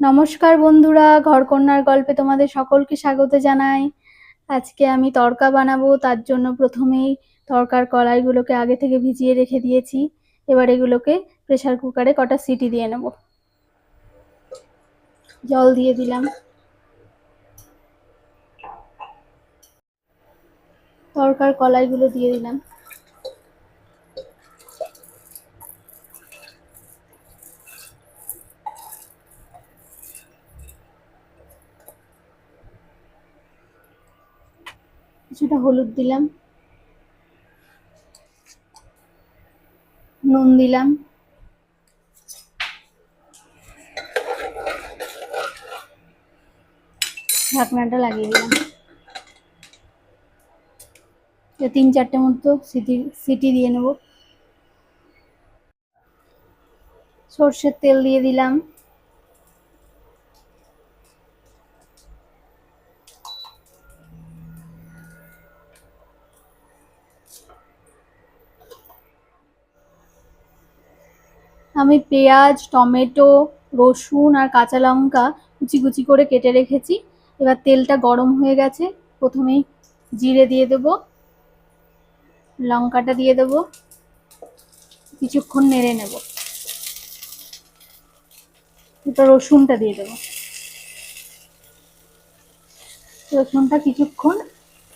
নমস্কার বন্ধুরা, ঘরকন্নার গল্পে তোমাদের সকলকে স্বাগত জানাই। আজকে আমি তড়কা বানাবো, তার জন্য প্রথমেই তড়কার কড়াইগুলোকে আগে থেকে ভিজিয়ে রেখে দিয়েছি। এবার এগুলোকে প্রেসার কুকারে কটা সিটি দিয়ে নেব। জল দিয়ে দিলাম। তড়কার কড়াইগুলো দিয়ে দিলাম। কিছুটা হলুদ দিলাম, নুন দিলাম, ঢাকনাটা লাগিয়ে দিলাম। 3-4টে মতো সিটি দিয়ে নেব। সর্ষের তেল দিয়ে দিলাম। আমি পেঁয়াজ, টমেটো, রসুন আর কাঁচা লঙ্কা কুচি কুচি করে কেটে রেখেছি। এবার তেলটা গরম হয়ে গেছে, প্রথমেই জিরে দিয়ে দেব, লঙ্কাটা দিয়ে দেব, কিছুক্ষণ নেড়ে নেব। এবার রসুনটা দিয়ে দেব। রসুনটা কিছুক্ষণ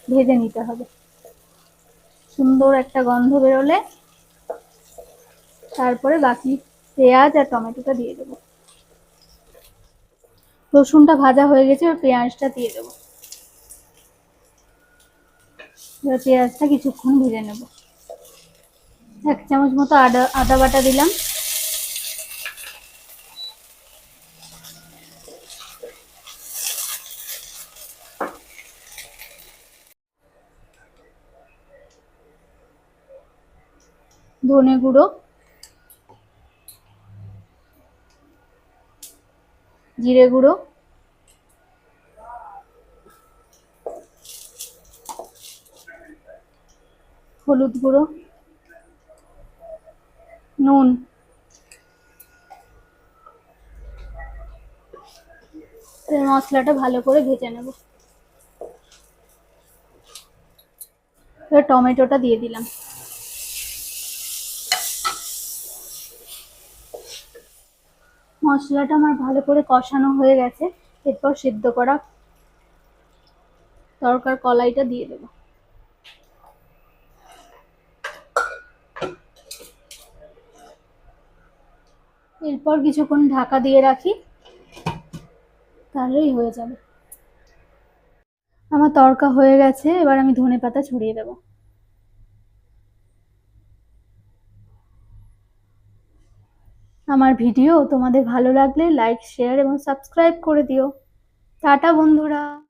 ভেজে নিতে হবে, সুন্দর একটা গন্ধ বেরোলে তারপরে বাকি পেঁয়াজ আর টমেটোটা দিয়ে দেব। রসুনটা ভাজা হয়ে গেছে, এবার পেঁয়াজটা দিয়ে দেব। এবার পেঁয়াজটা কিছুক্ষণ ভেজে নেব। 1 চামচ মতো আদা বাটা দিলাম। ধনে গুঁড়ো, জিরে গুঁড়ো, হলুদ গুঁড়ো, নুন, মশলাটা ভালো করে ভেজে নেব। এবার টমেটোটা দিয়ে দিলাম। মশলাটা আমার ভালো করে কষানো হয়ে গেছে। এরপর সিদ্ধ করা তড়কার কড়াইটা দিয়ে দেব। এরপর কিছুক্ষণ ঢাকা দিয়ে রাখি, তাহলেই হয়ে যাবে। আমার তড়কা হয়ে গেছে, এবার আমি ধনেপাতা ছড়িয়ে দেব। আমার ভিডিও তোমাদের ভালো লাগলে লাইক, শেয়ার এবং সাবস্ক্রাইব করে দিও। টাটা বন্ধুরা।